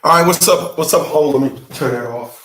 All right, what's up? What's up? Hold on, let me turn that off.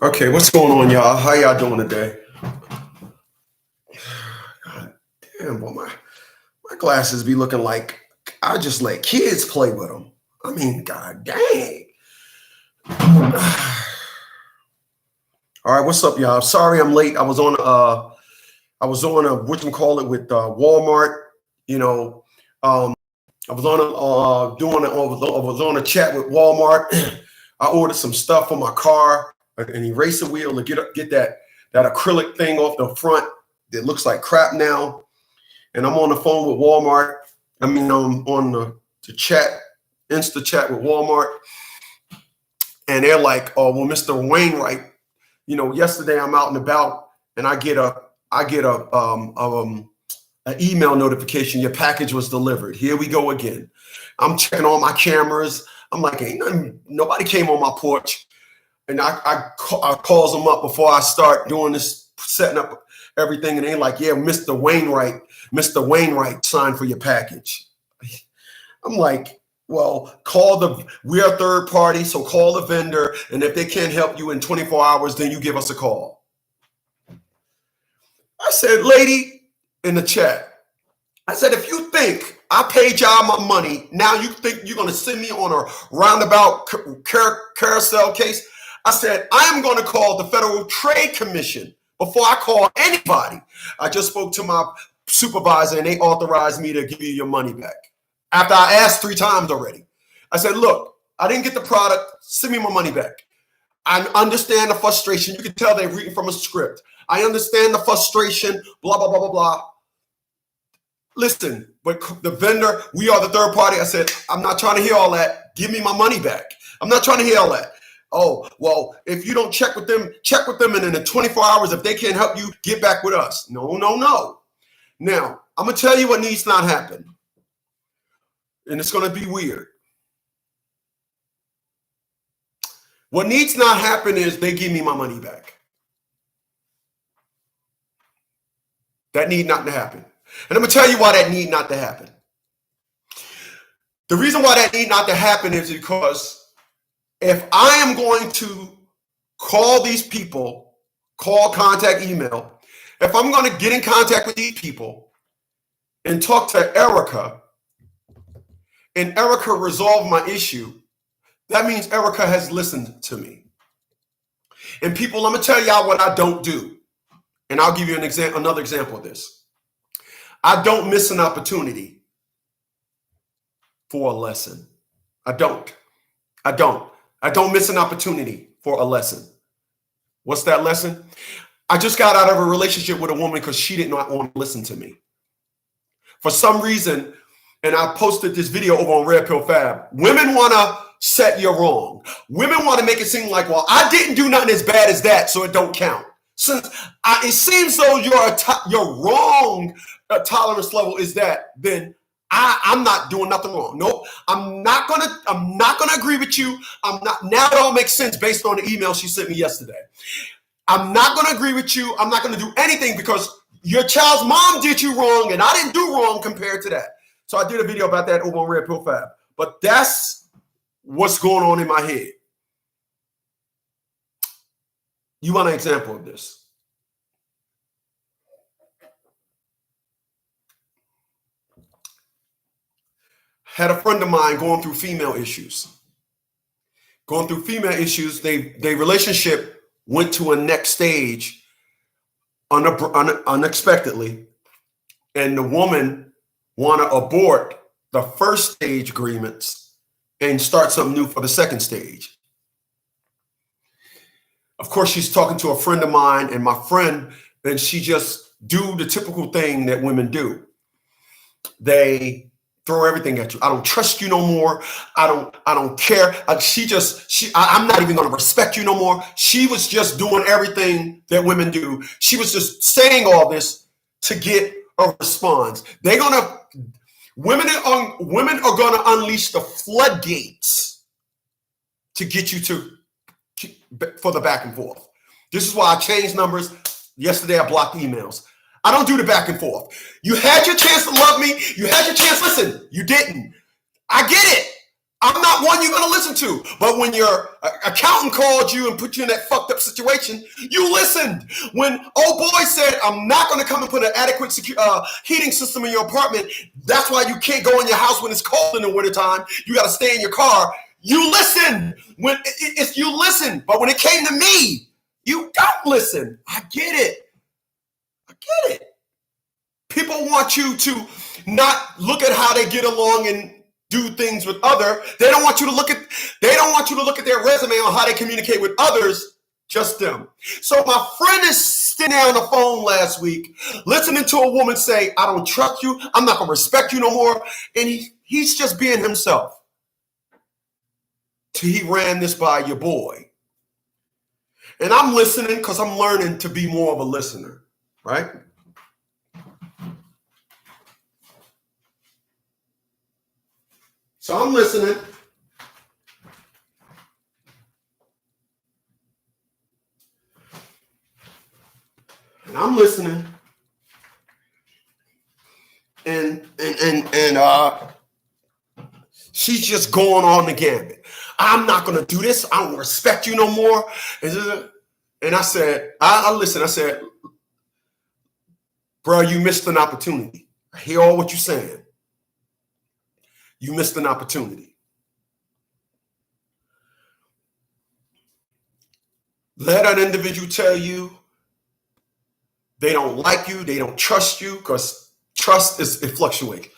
Okay, what's going on, y'all? How y'all doing today? God damn, boy, my glasses be looking like I just let kids play with them. I mean, god dang. All right, what's up, y'all? Sorry I'm late. I was on a whatchamacallit with Walmart. You know, I was on a chat with Walmart. I ordered some stuff for my car, an eraser wheel to get that acrylic thing off the front that looks like crap now. And I'm on the phone with Walmart. I mean, I'm on the chat, Insta chat with Walmart. And they're like, "Oh, well, Mr. Wainwright, you know, yesterday I'm out and about and I get an email notification. Your package was delivered." Here we go again. I'm checking all my cameras. I'm like, nobody came on my porch. And I calls them up before I start doing this, setting up everything. And they're like, "Yeah, Mr. Wainwright signed for your package." I'm like, "Well, we're a third party, so call the vendor. And if they can't help you in 24 hours, then you give us a call." I said, lady in the chat, I said, if you think I paid y'all my money, now you think you're going to send me on a roundabout carousel case? I said, I'm going to call the Federal Trade Commission before I call anybody. I just spoke to my supervisor and they authorized me to give you your money back. After I asked 3 times already. I said, look, I didn't get the product. Send me my money back. I understand the frustration. You can tell they're reading from a script. I understand the frustration, blah, blah, blah, blah, blah. Listen, but the vendor, we are the third party. I said, I'm not trying to hear all that. Give me my money back. I'm not trying to hear all that. Oh, well, if you don't check with them, and in the 24 hours, if they can't help you, get back with us. No. Now, I'm going to tell you what needs not happen. And it's going to be weird. What needs not happen is they give me my money back. That need not to happen. And I'm going to tell you why that need not to happen. The reason why that need not to happen is because if I am going to call these people, contact, email, if I'm going to get in contact with these people and talk to Erica, and Erica resolve my issue, that means Erica has listened to me. And people, I'm going to tell y'all what I don't do. And I'll give you another example of this. I don't miss an opportunity for a lesson. I don't miss an opportunity for a lesson. What's that lesson? I just got out of a relationship with a woman because she did not want to listen to me. For some reason, and I posted this video over on Red Pill Fab, women want to set you wrong. Women want to make it seem like, well, I didn't do nothing as bad as that, so it don't count. Since it seems though your wrong tolerance level is that, then I'm not doing nothing wrong. Nope, I'm not gonna agree with you. I'm not. Now it all makes sense based on the email she sent me yesterday. I'm not gonna agree with you. I'm not gonna do anything because your child's mom did you wrong and I didn't do wrong compared to that. So I did a video about that over on Red Pill Fab. But that's what's going on in my head. You want an example of this? Had a friend of mine going through female issues. Their relationship went to a next stage unexpectedly, and the woman want to abort the first stage agreements and start something new for the second stage. Of course, she's talking to a friend of mine, and my friend then she just do the typical thing that women do. They throw everything at you. I don't trust you no more. I don't care. I'm not even going to respect you no more. She was just doing everything that women do. She was just saying all this to get a response. Women are going to unleash the floodgates to get you for the back and forth. This is why I changed numbers. Yesterday, I blocked emails. I don't do the back and forth. You had your chance to love me. You had your chance. Listen, you didn't. I get it. I'm not one you're going to listen to. But when your accountant called you and put you in that fucked up situation, you listened. When old boy said, I'm not going to come and put an adequate heating system in your apartment, that's why you can't go in your house when it's cold in the wintertime. You got to stay in your car. You listen. You listen. But when it came to me, you don't listen. I get it. Get it. People want you to not look at how they get along and do things with other. They don't want you to look at their resume on how they communicate with others, just them. So my friend is sitting there on the phone last week, listening to a woman say, I don't trust you, I'm not gonna respect you no more. And he's just being himself. Till he ran this by your boy. And I'm listening because I'm learning to be more of a listener. Right? So I'm listening. And I'm listening. And she's just going on the gambit. I'm not going to do this. I don't respect you no more. And I said, I listened. I said, bro, you missed an opportunity. I hear all what you're saying. You missed an opportunity. Let an individual tell you they don't like you, they don't trust you, because trust it fluctuates.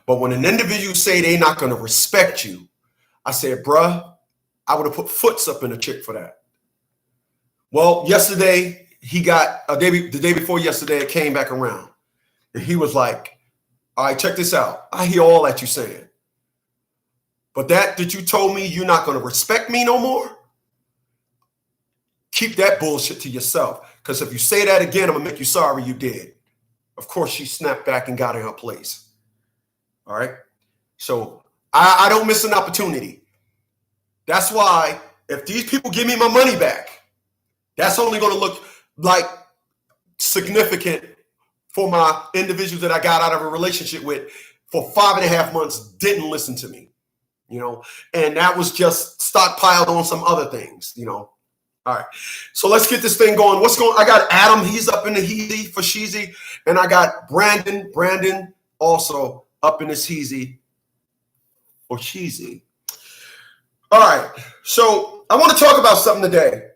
But when an individual say they're not going to respect you, I said, bruh, I would have put foots up in a chick for that. Well, yesterday, he got the day before yesterday, it came back around. And he was like, all right, check this out. I hear all that you're saying. But that you told me you're not going to respect me no more, keep that bullshit to yourself. Because if you say that again, I'm going to make you sorry you did. Of course, she snapped back and got in her place. All right? So I don't miss an opportunity. That's why if these people give me my money back, that's only going to look like significant for my individuals that I got out of a relationship with for 5.5 months didn't listen to me, and that was just stockpiled on some other things, All right. So let's get this thing going. I got Adam. He's up in the heezy for sheezy. And I got Brandon also up in this heezy for sheezy. All right. So I want to talk about something today.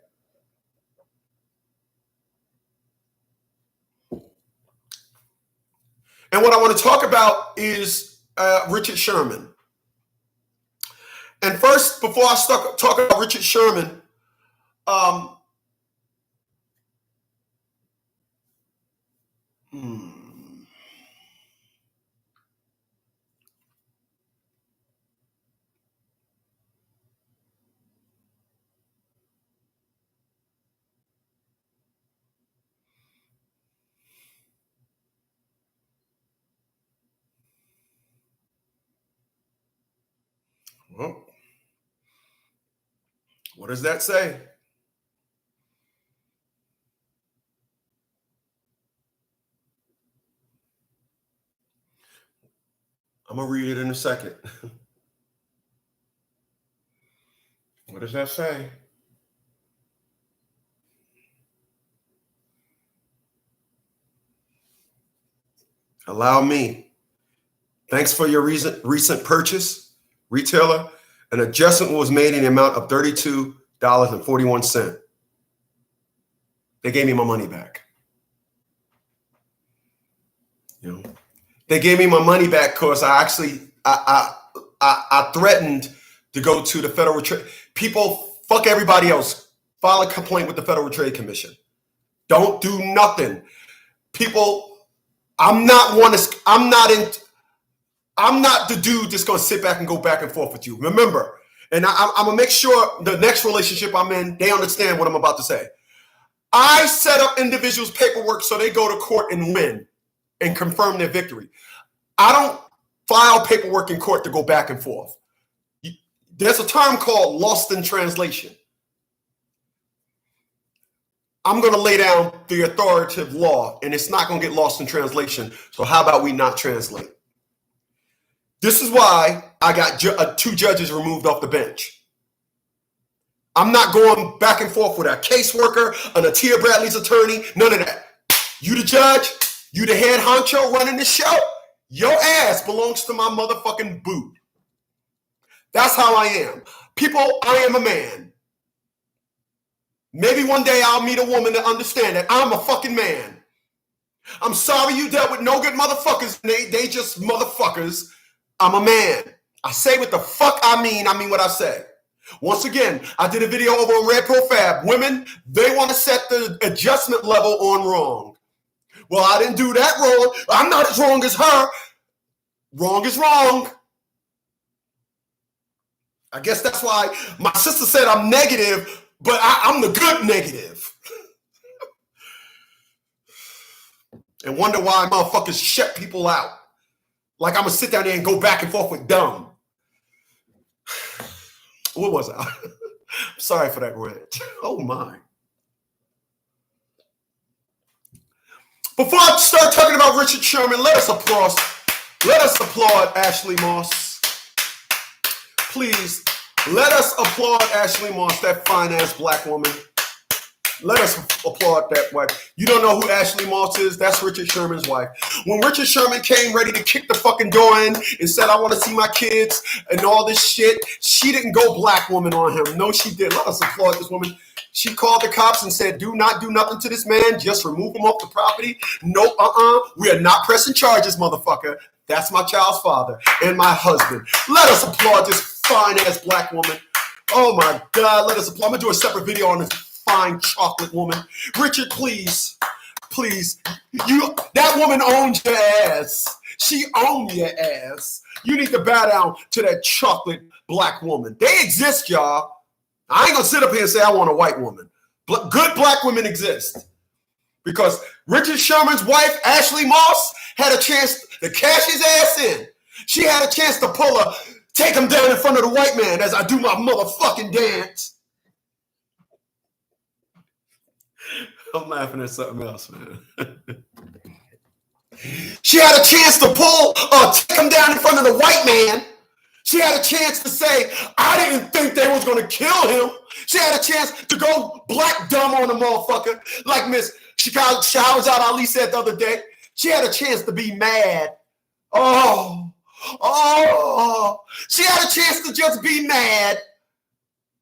And what I want to talk about is Richard Sherman. And first, before I start talking about Richard Sherman, well, what does that say? I'm going to read it in a second. What does that say? Allow me. Thanks for your recent purchase, retailer. An adjustment was made in the amount of $32.41. They gave me my money back. They gave me my money back because I threatened to go to the Federal Trade. People, fuck everybody else. File a complaint with the Federal Trade Commission. Don't do nothing. People, I'm not the dude that's going to sit back and go back and forth with you. Remember, and I'm going to make sure the next relationship I'm in, they understand what I'm about to say. I set up individuals' paperwork so they go to court and win and confirm their victory. I don't file paperwork in court to go back and forth. There's a term called lost in translation. I'm going to lay down the authoritative law, and it's not going to get lost in translation. So how about we not translate? This is why I got 2 judges removed off the bench. I'm not going back and forth with a caseworker, an Atia Bradley's attorney, none of that. You the judge, you the head honcho running the show. Your ass belongs to my motherfucking boot. That's how I am. People, I am a man. Maybe one day I'll meet a woman that understand that I'm a fucking man. I'm sorry you dealt with no good motherfuckers. They just motherfuckers. I'm a man. I say what the fuck I mean what I say. Once again, I did a video over on Red Profab. Women, they want to set the adjustment level on wrong. Well, I didn't do that wrong. I'm not as wrong as her. Wrong is wrong. I guess that's why my sister said I'm negative, but I'm the good negative. And wonder why motherfuckers shut people out. Like I'm going to sit down there and go back and forth with dumb. What was I? Sorry for that rant. Oh, my. Before I start talking about Richard Sherman, let us applaud Anshley Mose. Please, let us applaud Anshley Mose, that fine-ass black woman. Let us applaud that wife. You don't know who Anshley Mose is? That's Richard Sherman's wife. When Richard Sherman came ready to kick the fucking door in and said, I want to see my kids and all this shit, she didn't go black woman on him. No, she did. Let us applaud this woman. She called the cops and said, do not do nothing to this man. Just remove him off the property. No, we are not pressing charges, motherfucker. That's my child's father and my husband. Let us applaud this fine-ass black woman. Oh, my God. Let us applaud. I'm going to do a separate video on this fine chocolate woman. Richard, please. That woman owns your ass. She owns your ass. You need to bow down to that chocolate black woman. They exist, y'all. I ain't going to sit up here and say I want a white woman. Good black women exist. Because Richard Sherman's wife, Anshley Mose, had a chance to cash his ass in. She had a chance to take him down in front of the white man as I do my motherfucking dance. I'm laughing at something else, man. She had a chance to take him down in front of the white man. She had a chance to say, I didn't think they was going to kill him. She had a chance to go black dumb on the motherfucker, like Miss Chicago Showers Out Ali said the other day. She had a chance to be mad. She had a chance to just be mad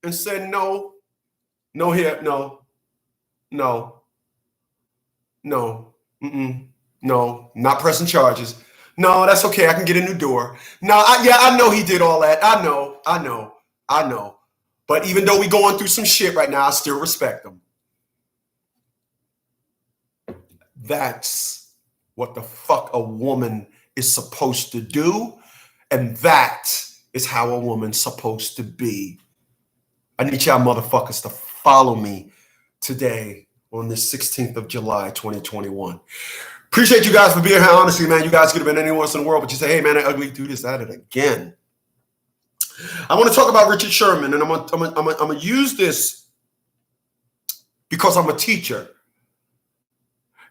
and say, no, not pressing charges. No, that's okay. I can get a new door. No, I know he did all that. I know. But even though we going through some shit right now, I still respect him. That's what the fuck a woman is supposed to do. And that is how a woman's supposed to be. I need y'all motherfuckers to follow me today on this 16th of July, 2021. Appreciate you guys for being here. Honestly, man, you guys could have been anywhere else in the world, but you say, hey, man, that ugly dude is at it again. I want to talk about Richard Sherman, and I'm gonna use this because I'm a teacher.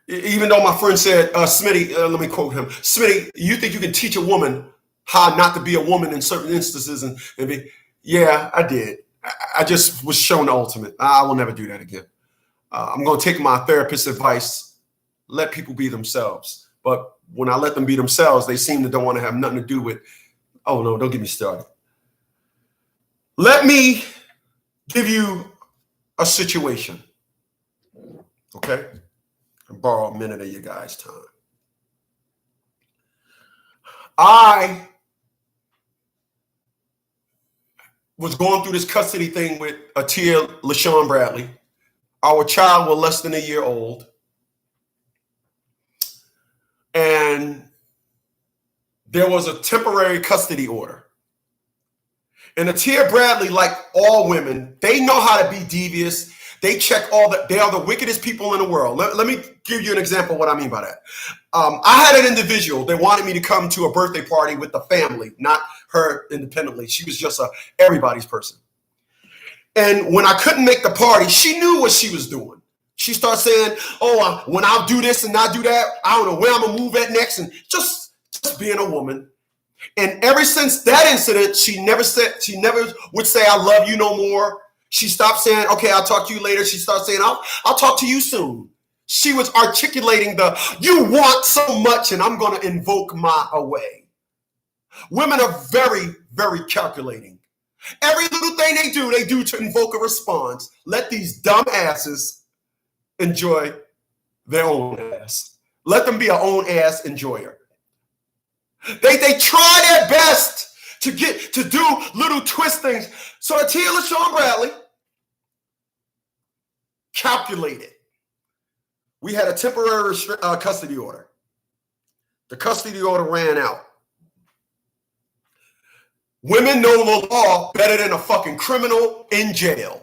Even though my friend said, Smitty, let me quote him. Smitty, you think you can teach a woman how not to be a woman in certain instances and be, yeah, I did. I just was shown the ultimate. I will never do that again. I'm going to take my therapist's advice, let people be themselves. But when I let them be themselves, they seem to don't want to have nothing to do with, oh, no, don't get me started. Let me give you a situation, okay? And borrow a minute of your guys' time. I was going through this custody thing with Atia LaShawn Bradley. Our child was less than a year old. And there was a temporary custody order. And Atia Bradley, like all women, they know how to be devious. They check they are the wickedest people in the world. Let me give you an example of what I mean by that. I had an individual that wanted me to come to a birthday party with the family, not her independently. She was just everybody's person. And when I couldn't make the party, she knew what she was doing. She starts saying, oh, when I'll do this and not do that, I don't know where I'm going to move at next. And just being a woman. And ever since that incident, she never would say, I love you no more. She stopped saying, okay, I'll talk to you later. She started saying, I'll talk to you soon. She was articulating you want so much and I'm going to invoke my way. Women are very, very calculating. Every little thing they do to invoke a response. Let these dumb asses enjoy their own ass. Let them be an own ass enjoyer. They try their best to do little twist things. So Atia LaShawn Bradley calculated. We had a temporary custody order. The custody order ran out. Women know the law better than a fucking criminal in jail.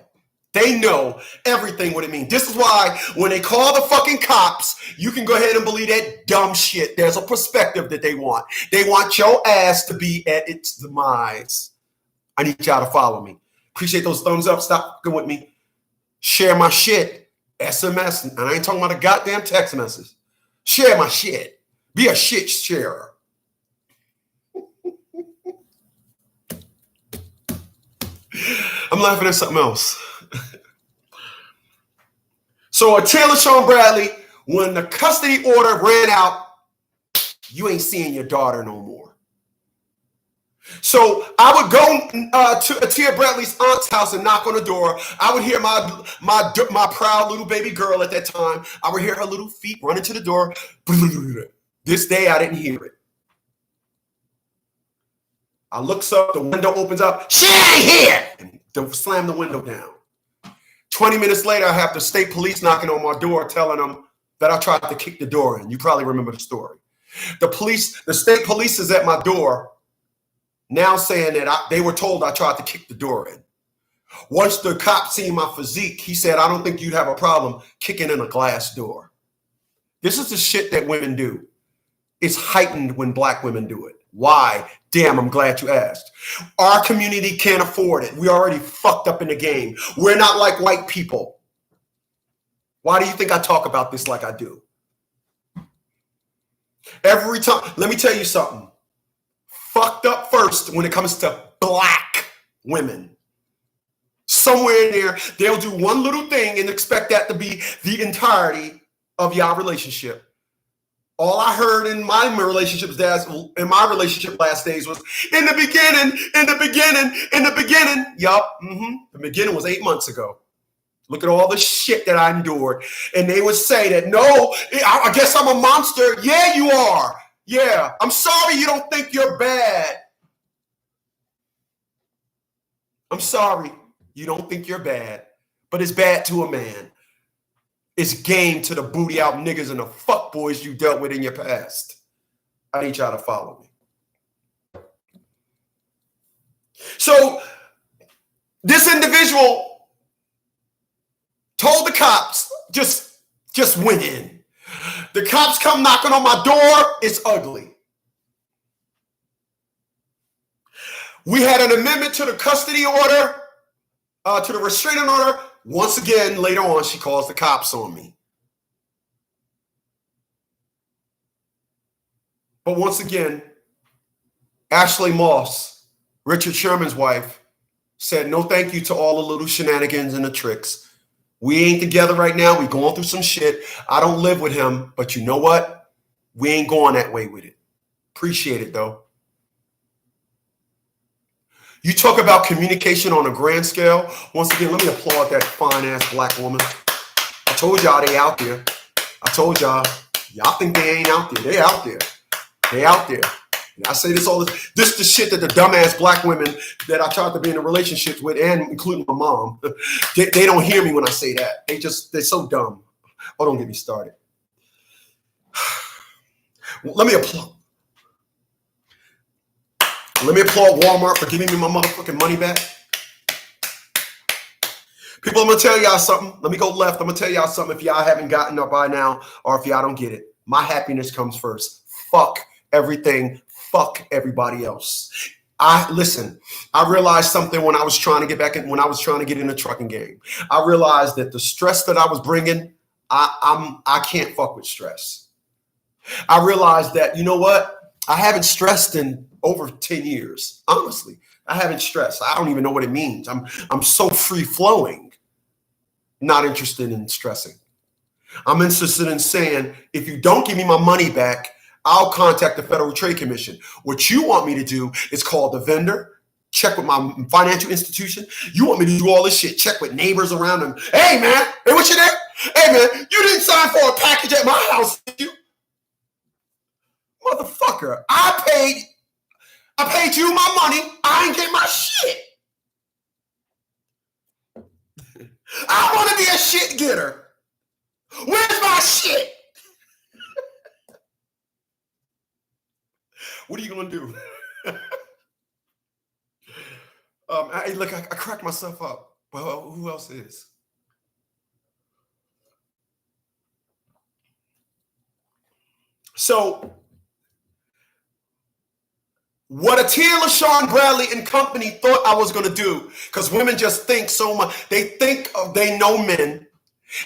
They know everything what it means. This is why when they call the fucking cops, you can go ahead and believe that dumb shit. There's a perspective that they want. They want your ass to be at its demise. I need y'all to follow me. Appreciate those thumbs up. Stop fucking with me. Share my shit. SMS. And I ain't talking about a goddamn text message. Share my shit. Be a shit sharer. I'm laughing at something else. So Atia LaShawn Bradley, when the custody order ran out, you ain't seeing your daughter no more. So I would go to Atia Bradley's aunt's house and knock on the door. I would hear my proud little baby girl at that time. I would hear her little feet running to the door. This day I didn't hear it. I looks up, the window opens up. She ain't here! And slam the window down. 20 minutes later, I have the state police knocking on my door telling them that I tried to kick the door in. You probably remember the story. The state police is at my door now saying that they were told I tried to kick the door in. Once the cop seen my physique, he said, I don't think you'd have a problem kicking in a glass door. This is the shit that women do. It's heightened when black women do it. Why? Damn, I'm glad you asked. Our community can't afford it. We already fucked up in the game. We're not like white people. Why do you think I talk about this like I do? Every time, let me tell you something. Fucked up first when it comes to black women. Somewhere in there, they'll do one little thing and expect that to be the entirety of your relationship. All I heard in my relationship last days was in the beginning. Yup. The beginning was 8 months ago. Look at all the shit that I endured. And they would say that, no, I guess I'm a monster. Yeah, you are. Yeah. I'm sorry you don't think you're bad. I'm sorry you don't think you're bad. But it's bad to a man. It's game to the booty out niggas and the fuck boys you dealt with in your past. I need y'all to follow me. So this individual told the cops, just went in. The cops come knocking on my door. It's ugly. We had an amendment to the custody order, to the restraining order. Once again, later on, she calls the cops on me. But once again, Anshley Mose, Richard Sherman's wife, said no thank you to all the little shenanigans and the tricks. We ain't together right now. We going through some shit. I don't live with him, but you know what? We ain't going that way with it. Appreciate it, though. You talk about communication on a grand scale. Once again, let me applaud that fine-ass black woman. I told y'all they out there. I told y'all. Y'all think they ain't out there. They out there. They out there. I say this all this the shit that the dumbass black women that I tried to be in a relationship with, and including my mom, they don't hear me when I say that. They're so dumb. Oh, don't get me started. Let me applaud Walmart for giving me my motherfucking money back. People, I'm gonna tell y'all something. Let me go left. I'm gonna tell y'all something if y'all haven't gotten it by now, or if y'all don't get it. My happiness comes first. Fuck everything. Fuck everybody else. I realized something when I was trying to get back in, when I was trying to get in the trucking game. I realized that the stress that I was bringing, I can't fuck with stress. I realized that, you know what? I haven't stressed in over 10 years. Honestly, I haven't stressed. I don't even know what it means. I'm so free flowing. Not interested in stressing. I'm interested in saying, if you don't give me my money back, I'll contact the Federal Trade Commission. What you want me to do is call the vendor, check with my financial institution. You want me to do all this shit, check with neighbors around them. Hey, man, hey, what's your name? Hey, man, you didn't sign for a package at my house, did you? Motherfucker, I paid you my money. I ain't get my shit. I want to be a shit getter. Where's my shit? What are you going to do? Look, I cracked myself up. Well, who else is? So, what Atia LaShawn Bradley and company thought I was going to do, because women just think so much. They think they know men.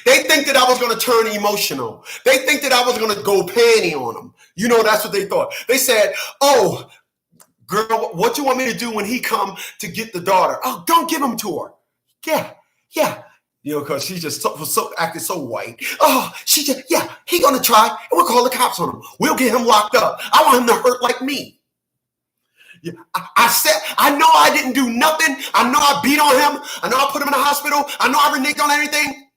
They think that I was going to turn emotional. They think that I was going to go panty on them. You know, that's what they thought. They said, oh, girl, what you want me to do when he come to get the daughter? Oh, don't give him to her. Yeah. You know, because she just acted so white. Oh, he going to try, and we'll call the cops on him. We'll get him locked up. I want him to hurt like me. Yeah, I said, I know I didn't do nothing. I know I beat on him. I know I put him in the hospital. I know I reneged on everything.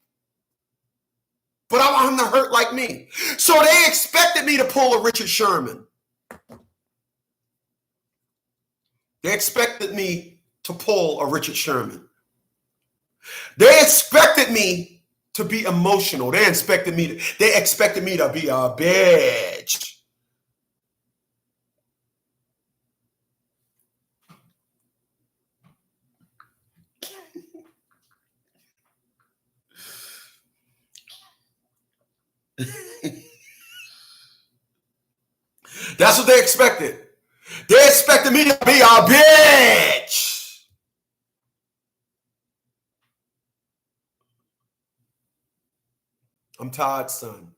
But I want him to hurt like me. So they expected me to pull a Richard Sherman. They expected me to pull a Richard Sherman. They expected me to be emotional. They expected me to be a bitch. That's what they expected. They expected me to be a bitch. I'm Todd's son.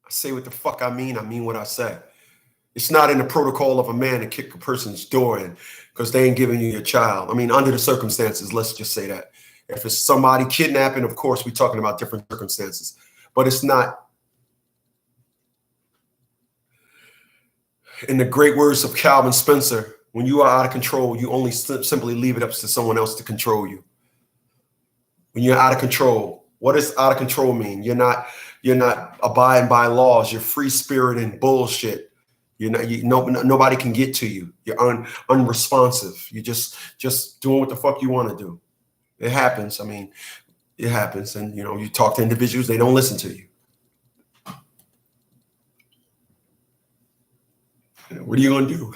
I say what the fuck I mean what I say. It's not in the protocol of a man to kick a person's door in because they ain't giving you your child. I mean, under the circumstances, let's just say that. If it's somebody kidnapping, of course, we're talking about different circumstances. But it's not. In the great words of Calvin Spencer, when you are out of control, you only simply leave it up to someone else to control you. When you're out of control, what does out of control mean? You're not abiding by laws. You're free spirit and bullshit. Nobody can get to you. You're unresponsive. You're just doing what the fuck you want to do. It happens. I mean, it happens. And you talk to individuals, they don't listen to you. What are you going to do?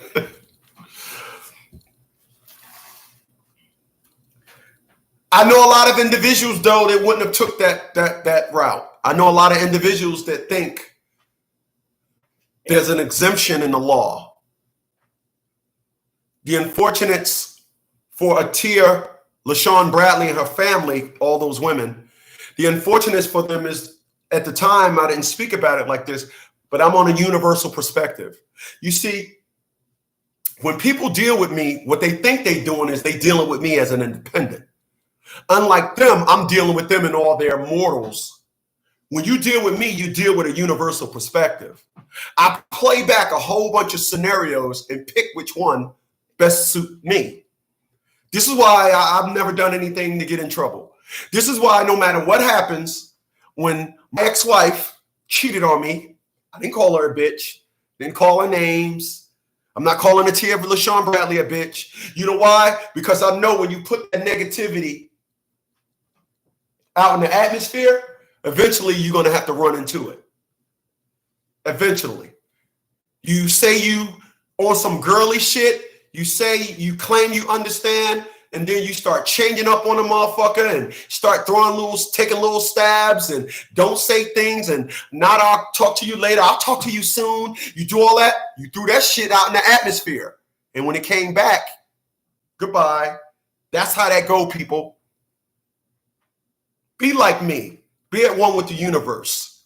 I know a lot of individuals, though, that wouldn't have took that route. I know a lot of individuals that think there's an exemption in the law. The unfortunates for Atia LaShawn Bradley and her family, all those women, the unfortunates for them is, at the time, I didn't speak about it like this, but I'm on a universal perspective. You see, when people deal with me, what they think they're doing is they dealing with me as an independent. Unlike them, I'm dealing with them in all their mortals. When you deal with me, you deal with a universal perspective. I play back a whole bunch of scenarios and pick which one best suit me. This is why I've never done anything to get in trouble. This is why no matter what happens, when my ex-wife cheated on me, I didn't call her a bitch. Didn't call her names. I'm not calling Tia LaShawn Bradley a bitch. You know why? Because I know when you put that negativity out in the atmosphere, eventually you're going to have to run into it. Eventually. You say you on some girly shit, you claim you understand, and then you start changing up on a motherfucker and start taking little stabs and don't say things and not I'll talk to you later, I'll talk to you soon. You do all that, you threw that shit out in the atmosphere. And when it came back, goodbye. That's how that go, people. Be like me. Be at one with the universe.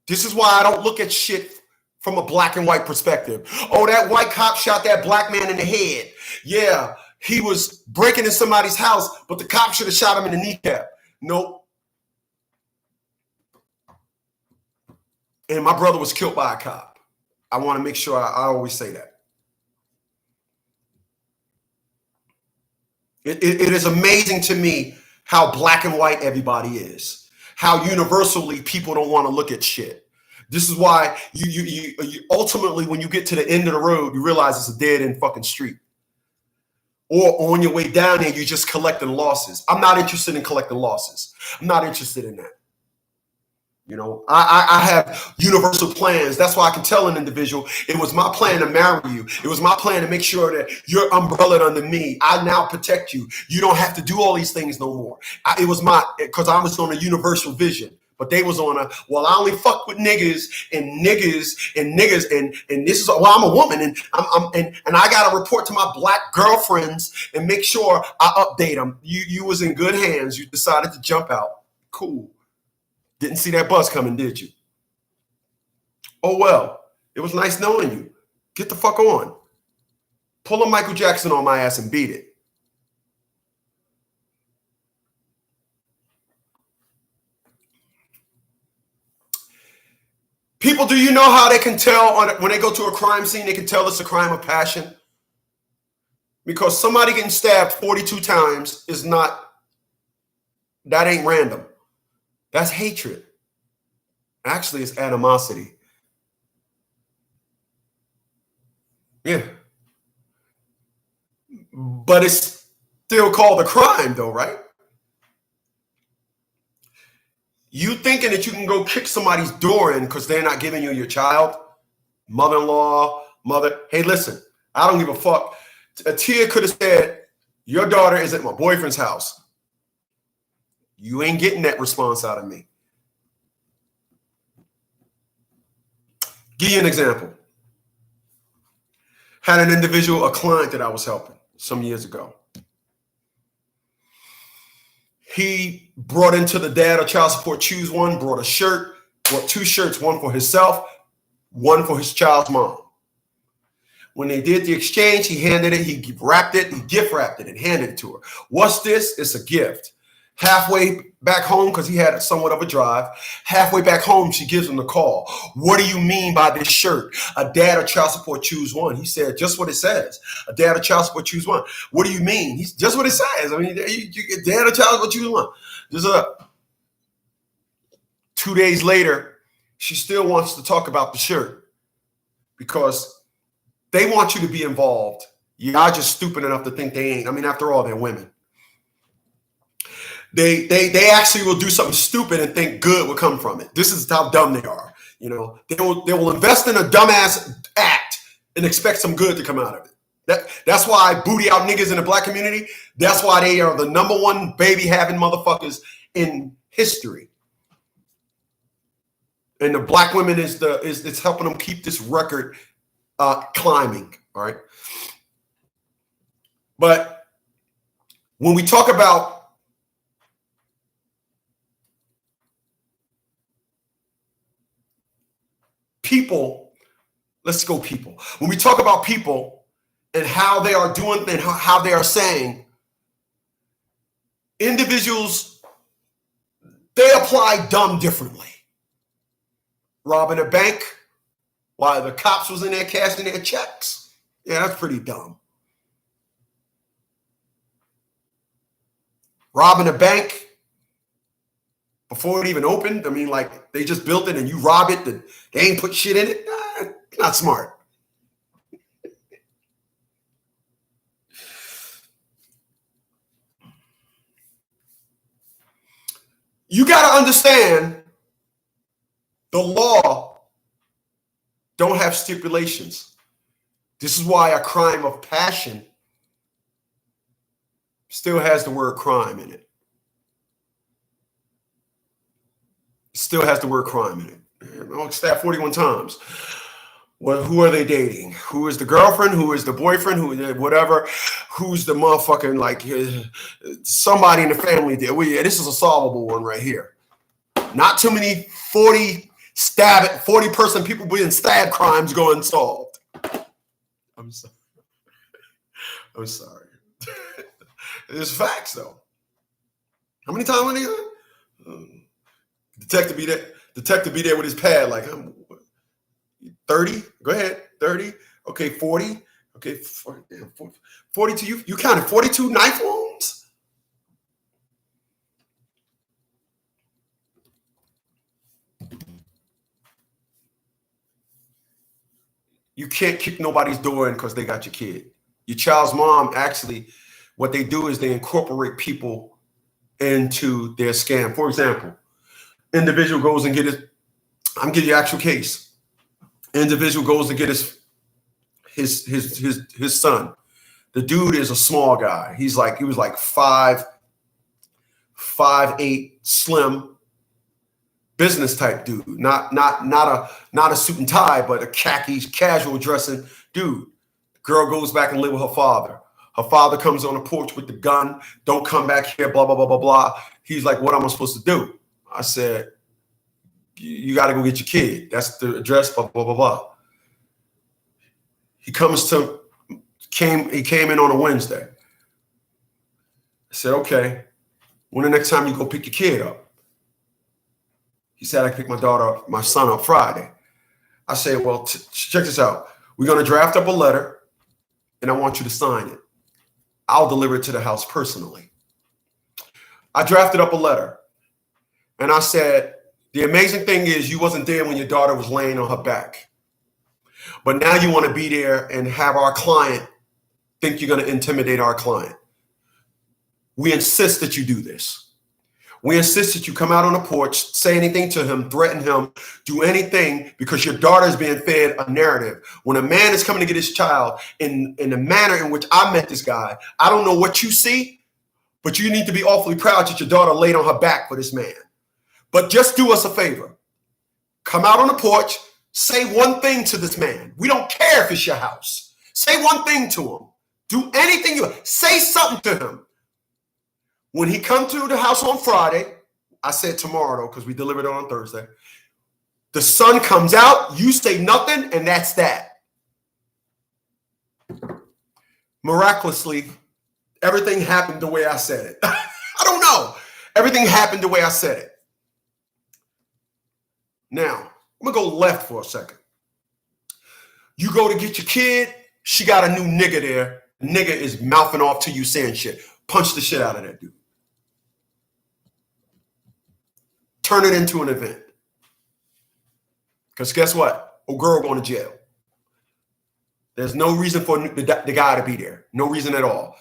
This is why I don't look at shit from a black and white perspective. Oh, that white cop shot that black man in the head. Yeah, he was breaking in somebody's house, but the cop should have shot him in the kneecap. Nope. And my brother was killed by a cop. I want to make sure I always say that. It is amazing to me how black and white everybody is. How universally people don't want to look at shit. This is why you ultimately, when you get to the end of the road, you realize it's a dead end fucking street. Or on your way down there, you're just collecting losses. I'm not interested in collecting losses. I'm not interested in that. You know, I have universal plans. That's why I can tell an individual, it was my plan to marry you. It was my plan to make sure that you're umbrellaed under me. I now protect you. You don't have to do all these things no more. Because I was on a universal vision. But they was on well, I only fuck with niggas and this is, well, I'm a woman and I gotta report to my black girlfriends and make sure I update them. You was in good hands. You decided to jump out. Cool. Didn't see that bus coming, did you? Oh well, it was nice knowing you. Get the fuck on. Pull a Michael Jackson on my ass and beat it. People, do you know how they can tell when they go to a crime scene, they can tell it's a crime of passion? Because somebody getting stabbed 42 times that ain't random. That's hatred. Actually, it's animosity. Yeah. But it's still called a crime though, right? You thinking that you can go kick somebody's door in because they're not giving you your child, mother-in-law, hey, listen, I don't give a fuck. Tia could have said, your daughter is at my boyfriend's house. You ain't getting that response out of me. Give you an example. Had an individual, a client that I was helping some years ago. He brought into the dad of child support choose one, brought a shirt, brought two shirts, one for himself, one for his child's mom. When they did the exchange, he handed it, he gift wrapped it and handed it to her. What's this? It's a gift. Halfway back home, because he had somewhat of a drive, halfway back home, she gives him the call. What do you mean by this shirt? A dad of child support choose one. He said, just what it says. A dad of child support choose one. What do you mean? He's just what it says. I mean, you get dad of child support choose one. There's 2 days later, she still wants to talk about the shirt because they want you to be involved. You're just stupid enough to think they ain't. I mean, after all, they're women. They actually will do something stupid and think good will come from it. This is how dumb they are. You know, they will invest in a dumbass act and expect some good to come out of it. That's why booty out niggas in the black community. That's why they are the #1 baby having motherfuckers in history. And the black women it's helping them keep this record climbing. All right. But when we talk about people, let's go people. When we talk about people and how they are doing and how they are saying, individuals, they apply dumb differently. Robbing a bank while the cops was in there cashing their checks. Yeah, that's pretty dumb. Robbing a bank before it even opened. I mean, like, they just built it and you rob it and they ain't put shit in it. Not smart. You got to understand the law don't have stipulations. This is why a crime of passion still has the word crime in it. Still has the word crime in it. I'll stab 41 times. Well, who are they dating? Who is the girlfriend? Who is the boyfriend? Who, whatever? Who's the motherfucking, like, somebody in the family there? Well, yeah, this is a solvable one right here. Not too many 40-person people being stabbed crimes go unsolved. I'm sorry. I'm sorry. It's facts, though. How many times are they? Detective be there with his pad, like, 30? Go ahead. 30. Okay, 40. Okay, 42. You counted 42 knife wounds? You can't kick nobody's door in because they got your kid. Your child's mom, actually, what they do is they incorporate people into their scam. For example, individual goes and get his, I'm giving you actual case. Individual goes to get his son. The dude is a small guy. He was like 5'8", slim, business type dude. Not a suit and tie, but a khaki casual dressing dude. The girl goes back and live with her father. Her father comes on the porch with the gun. Don't come back here, blah, blah, blah, blah, blah. He's like, what am I supposed to do? I said, you got to go get your kid. That's the address, blah, blah, blah, blah. He came in on a Wednesday. I said, okay, when the next time you go pick your kid up? He said, I can pick my son up Friday. I said, well, check this out. We're going to draft up a letter and I want you to sign it. I'll deliver it to the house personally. I drafted up a letter and I said, the amazing thing is you wasn't there when your daughter was laying on her back. But now you want to be there and have our client think you're going to intimidate our client. We insist that you do this. We insist that you come out on the porch, say anything to him, threaten him, do anything because your daughter is being fed a narrative. When a man is coming to get his child in the manner in which I met this guy, I don't know what you see, but you need to be awfully proud that your daughter laid on her back for this man. But just do us a favor. Come out on the porch, say one thing to this man. We don't care if it's your house. Say one thing to him. Do anything you say something to him. When he come to the house on Friday, I said tomorrow though, because we delivered it on Thursday. The son comes out, you say nothing, and that's that. Miraculously, everything happened the way I said it. I don't know. Everything happened the way I said it. Now, I'm going to go left for a second. You go to get your kid, she got a new nigga there. The nigga is mouthing off to you saying shit. Punch the shit out of that dude. Turn it into an event. Because guess what? A girl going to jail. There's no reason for the guy to be there. No reason at all.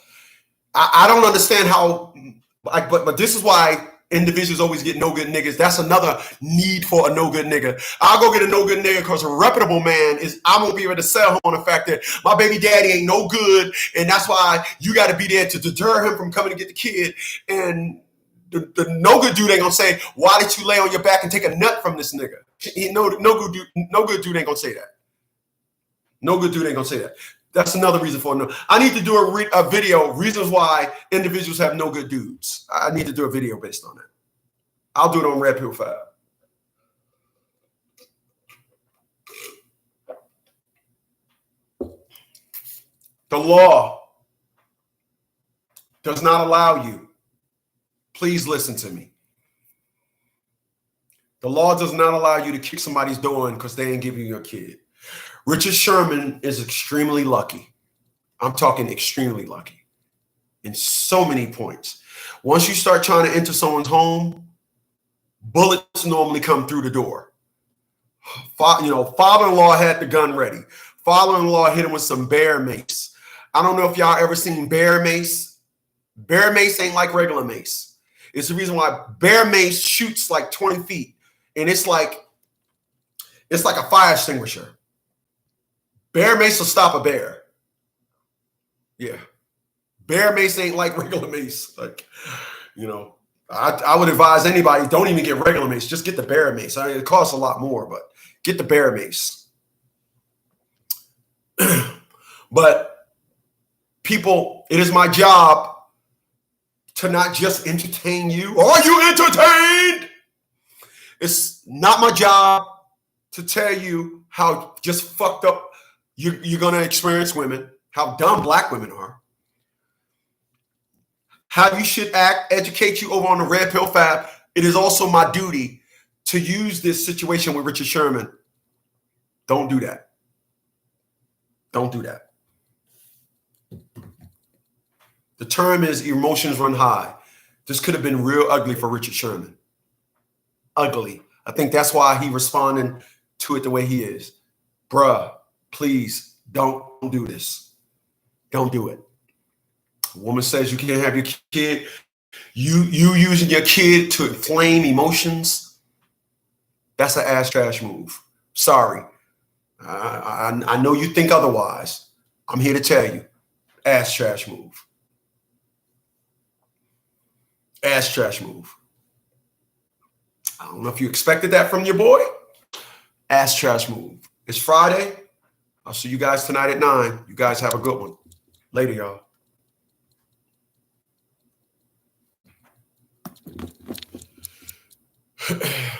I don't understand how, but this is why individuals always get no good niggas. That's another need for a no good nigga. I'll go get a no good nigga because a reputable man is, I won't be able to sell him on the fact that my baby daddy ain't no good. And that's why you got to be there to deter him from coming to get the kid. And the no good dude ain't going to say, why did you lay on your back and take a nut from this nigga? No good dude ain't going to say that. No good dude ain't going to say that. That's another reason for no. I need to do a video, reasons why individuals have no good dudes. I need to do a video based on that. I'll do it on Red Pill 5. The law does not allow you. Please listen to me. The law does not allow you to kick somebody's door in because they ain't giving you a kid. Richard Sherman is extremely lucky. I'm talking extremely lucky in so many points. Once you start trying to enter someone's home, bullets normally come through the door. Father-in-law had the gun ready. Father-in-law hit him with some bear mace. I don't know if y'all ever seen bear mace. Bear mace ain't like regular mace. It's the reason why bear mace shoots like 20 feet. And it's like a fire extinguisher. Bear mace will stop a bear. Yeah. Bear mace ain't like regular mace. Like, I would advise anybody, don't even get regular mace. Just get the bear mace. I mean, it costs a lot more, but get the bear mace. But people, it is my job to not just entertain you. Are you entertained? It's not my job to tell you how just fucked up you're going to experience women, how dumb black women are, how you should act, educate you over on the Red Pill Fab. It is also my duty to use this situation with Richard Sherman. Don't do that. Don't do that. The term is emotions run high. This could have been real ugly for Richard Sherman. Ugly. I think that's why he responded to it the way he is. Bruh, please don't do this. Don't do it. A woman says you can't have your kid. You using your kid to inflame emotions. That's an ass trash move. Sorry. I know you think otherwise. I'm here to tell you. Ass trash move. Ass trash move. I don't know if you expected that from your boy. Ass trash move. It's Friday. I'll see you guys tonight at 9. You guys have a good one. Later, y'all.